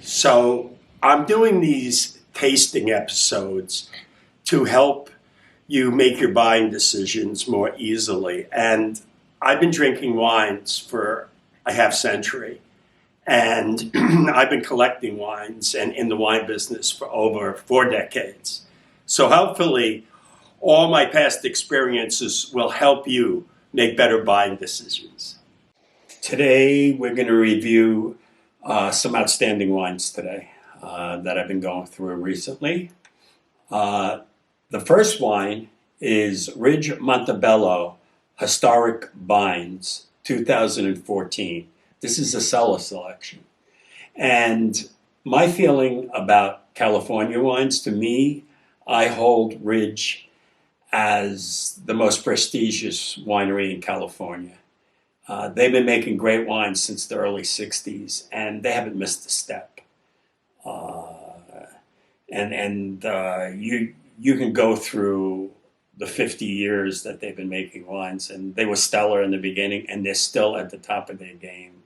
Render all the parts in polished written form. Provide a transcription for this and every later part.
So I'm doing these tasting episodes to help you make your buying decisions more easily. And I've been drinking wines for a half century. And I've been collecting wines and in the wine business for over 4 decades. So hopefully, all my past experiences will help you make better buying decisions. Today, we're going to review some outstanding wines today that I've been going through recently. The first wine is Ridge Montebello Historic Vines 2014. This is a cellar selection. And my feeling about California wines, to me, I hold Ridge as the most prestigious winery in California. They've been making great wines since the early 60s, and they haven't missed a step. You can go through the 50 years that they've been making wines, and they were stellar in the beginning, and they're still at the top of their game.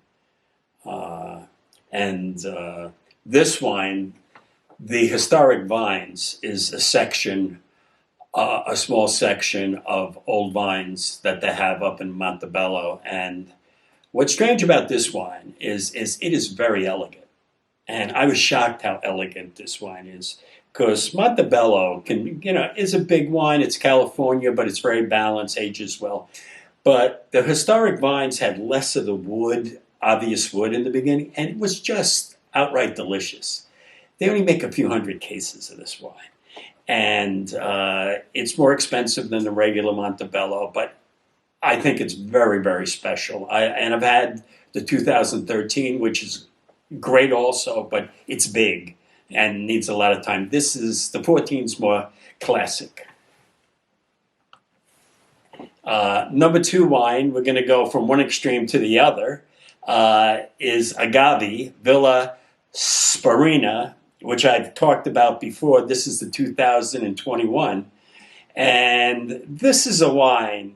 This wine, the Historic Vines, is a small section of old vines that they have up in Montebello. And what's strange about this wine is it is very elegant. And I was shocked how elegant this wine is, because Montebello is a big wine. It's California, but it's very balanced, ages well. But the Historic Vines had less of the obvious wood in the beginning, and it was just outright delicious. They only make a few hundred cases of this wine. And it's more expensive than the regular Montebello, but I think it's very, very special. I've had the 2013, which is great also, but it's big and needs a lot of time. The 14's more classic. Number 2 wine, we're going to go from one extreme to the other, is Agave Villa Sparina, which I've talked about before. This is the 2021. And this is a wine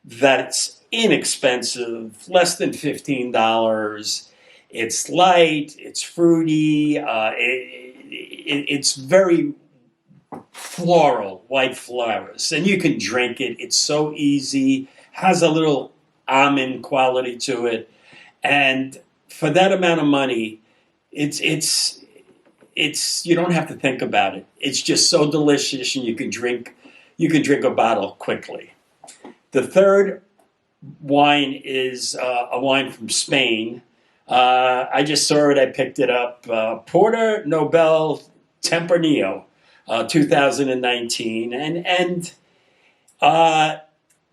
that's inexpensive, less than $15. It's light, it's fruity, it's very floral, white flowers. And you can drink it. It's so easy, has a little almond quality to it. And for that amount of money, it's you don't have to think about it. It's just so delicious, and you can drink a bottle quickly. The third wine is a wine from Spain. I just saw it. I picked it up. Porter Nobel Tempranillo, 2019, and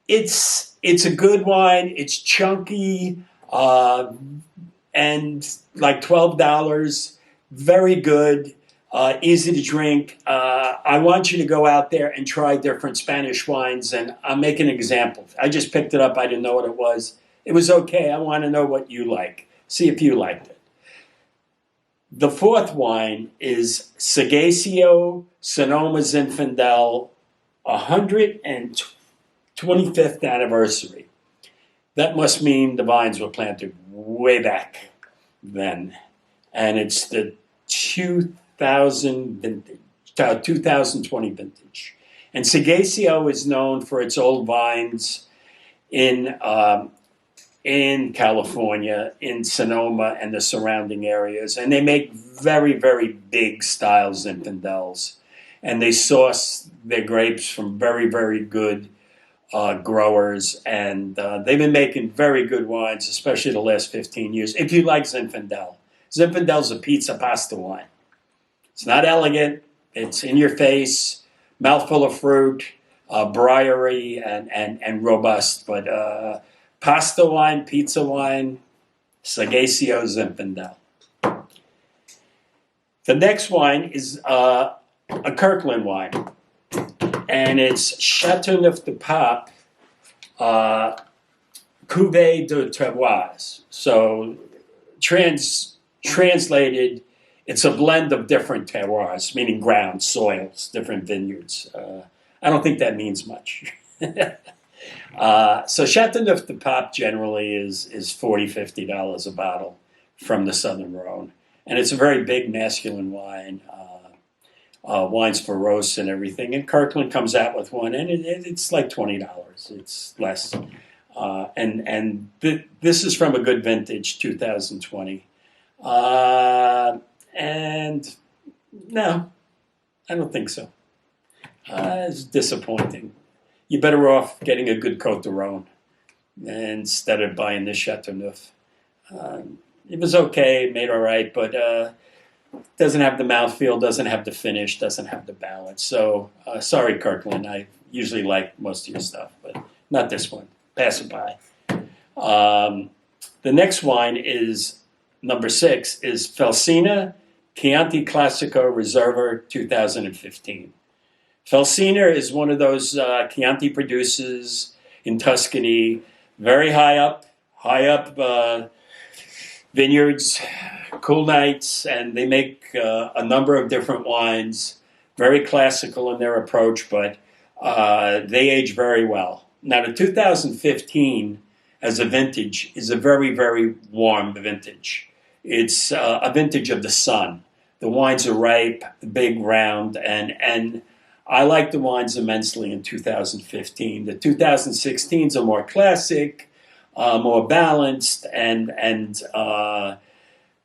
it's a good wine. It's chunky and like $12. Very good, easy to drink. I want you to go out there and try different Spanish wines, and I'll make an example. I just picked it up. I didn't know what it was. It was okay. I want to know what you like. See if you liked it. The fourth wine is Sagacio Sonoma Zinfandel 125th anniversary. That must mean the vines were planted way back then. And it's the 2020 vintage. And Sagacio is known for its old vines in California, in Sonoma and the surrounding areas. And they make very, very big style Zinfandels. And they source their grapes from very, very good growers. And they've been making very good wines, especially the last 15 years. If you like Zinfandel. Zinfandel's a pizza pasta wine. It's not elegant. It's in your face, mouthful of fruit, briary, and robust. But pasta wine, pizza wine, Sagacio Zinfandel. The next wine is a Kirkland wine, and it's Chateauneuf-du-Pape Cuvée de Terroirs. So translated, it's a blend of different terroirs, meaning ground, soils, different vineyards. I don't think that means much. So Chateauneuf-du-Pape generally is $40, $50 a bottle from the Southern Rhone. and it's a very big masculine wine. Wines for roasts and everything. And Kirkland comes out with one, and it's like $20. It's less. This is from a good vintage, 2020. And no, I don't think so. It's disappointing. You're better off getting a good Côte de Rhône instead of buying this Chateauneuf. It was okay, made all right, but doesn't have the mouthfeel, doesn't have the finish, doesn't have the balance. So sorry, Kirkland. I usually like most of your stuff, but not this one. Pass it by. The next wine is number 6 is Felsina Chianti Classico Reserva 2015. Felsina is one of those Chianti producers in Tuscany, very high up vineyards, cool nights, and they make a number of different wines, very classical in their approach, but they age very well. Now, the 2015 as a vintage is a very, very warm vintage. It's a vintage of the sun. The wines are ripe, big, round, and I like the wines immensely in 2015. The 2016s are more classic, more balanced, and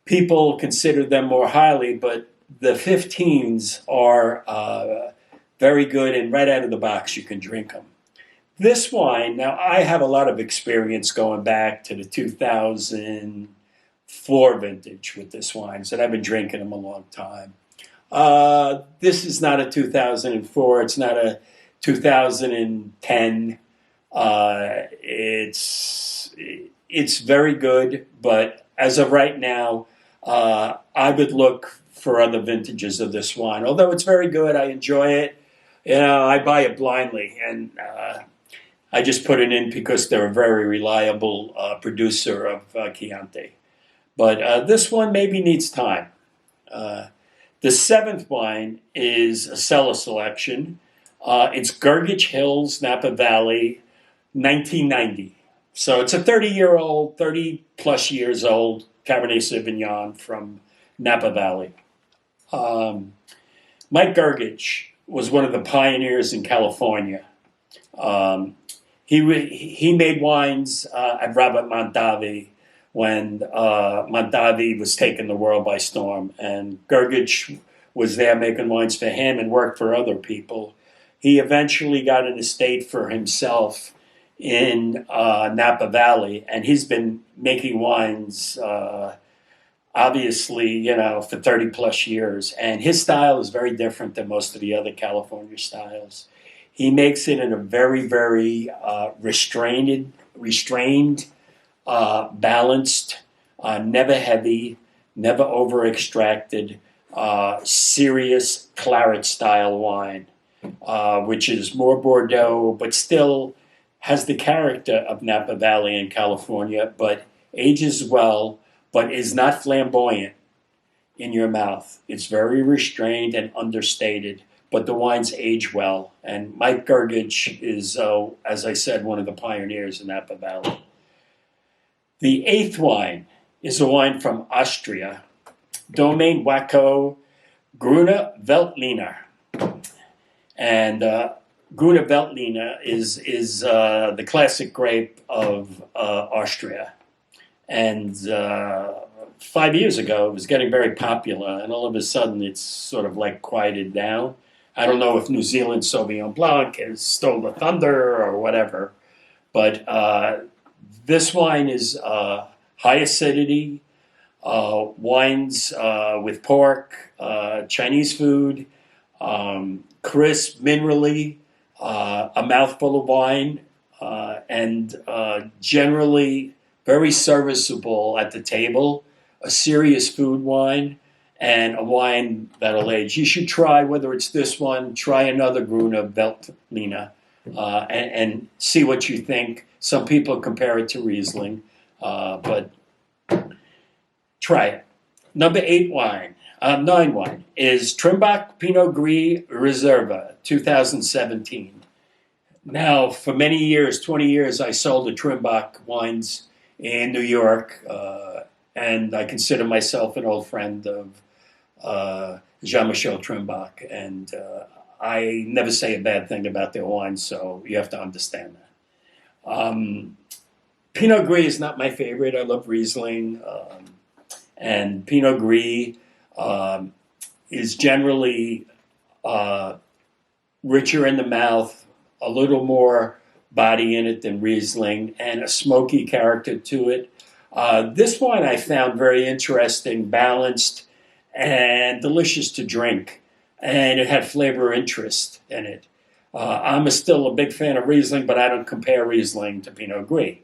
people consider them more highly, but the 15s are very good, and right out of the box you can drink them. This wine, now I have a lot of experience going back to the 2004 vintage with this wine, so I've been drinking them a long time. This is not a 2004, it's not a 2010. It's very good, but as of right now, I would look for other vintages of this wine. Although it's very good, I enjoy it. I buy it blindly, and I just put it in because they're a very reliable producer of Chianti. But this one maybe needs time. The 7th wine is a cellar selection. It's Gurgitch Hills, Napa Valley, 1990. So it's a 30-year-old, 30-plus years old Cabernet Sauvignon from Napa Valley. Mike Gurgitch was one of the pioneers in California. He made wines at Robert Mondavi when Mondavi was taking the world by storm, and Gurgitch was there making wines for him and worked for other people. He eventually got an estate for himself in Napa Valley, and he's been making wines, obviously, for 30 plus years. And his style is very different than most of the other California styles. He makes it in a very, very restrained, balanced, never heavy, never over-extracted, serious claret style wine, which is more Bordeaux, but still has the character of Napa Valley in California, but ages well, but is not flamboyant in your mouth. It's very restrained and understated, but the wines age well. And Mike Gurgitch is, as I said, one of the pioneers in Napa Valley. The 8th wine is a wine from Austria, Domaine Wacko Grüne Veltliner. And Grüne Veltliner is the classic grape of Austria. And 5 years ago, it was getting very popular, and all of a sudden it's sort of like quieted down. I don't know if New Zealand Sauvignon Blanc has stole the thunder or whatever, but this wine is high acidity, wines with pork, Chinese food, crisp, minerally, a mouthful of wine, and generally very serviceable at the table, a serious food wine, and a wine that'll age. You should try, whether it's this one, try another Grüne Veltliner, and see what you think. Some people compare it to Riesling, but try it. Number 9 wine is Trimbach Pinot Gris Reserva, 2017. Now, for many years, 20 years, I sold the Trimbach wines in New York, and I consider myself an old friend of Jean-Michel Trimbach, and I never say a bad thing about their wine, so you have to understand that. Pinot Gris is not my favorite. I love Riesling, and Pinot Gris is generally richer in the mouth, a little more body in it than Riesling, and a smoky character to it. This wine I found very interesting, balanced, and delicious to drink, and it had flavor interest in it. I'm still a big fan of Riesling, but I don't compare Riesling to Pinot Gris.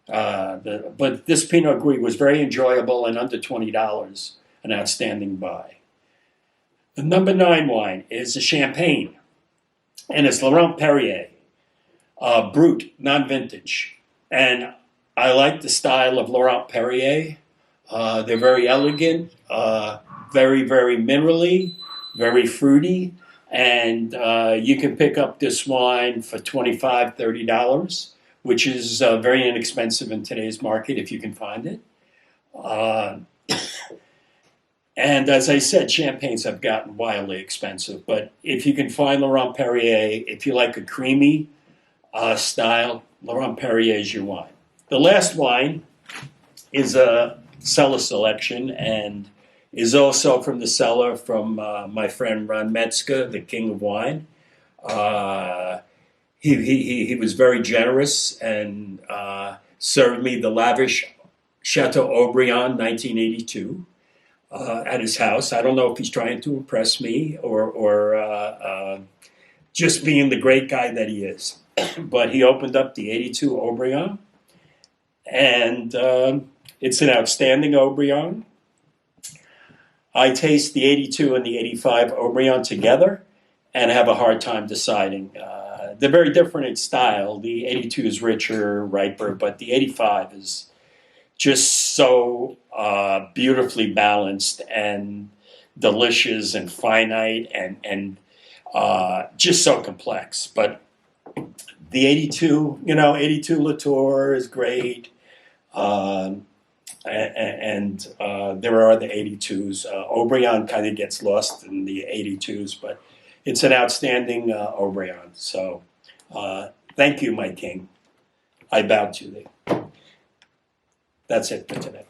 But this Pinot Gris was very enjoyable and under $20, an outstanding buy. The number 9 wine is a Champagne, and it's Laurent Perrier, Brut, non-vintage. And I like the style of Laurent Perrier. They're very elegant, very, very minerally, very fruity. And you can pick up this wine for $25, $30, which is very inexpensive in today's market if you can find it. And as I said, champagnes have gotten wildly expensive. But if you can find Laurent Perrier, if you like a creamy style, Laurent Perrier is your wine. The last wine is a cellar selection and is also from the cellar from my friend Ron Metzger, the king of wine. He was very generous and served me the lavish Chateau Aubryon 1982 at his house. I don't know if he's trying to impress me or just being the great guy that he is. But he opened up the 82 Aubryon, and it's an outstanding Aubryon. I taste the 82 and the 85 Aubryon together and have a hard time deciding. They're very different in style. The 82 is richer, riper, but the 85 is just so beautifully balanced and delicious and finite and just so complex. But the 82, 82 Latour is great. And there are the 82s. Aubryon kind of gets lost in the 82s, but it's an outstanding Aubryon. So thank you, my king. I bow to thee. That's it for today.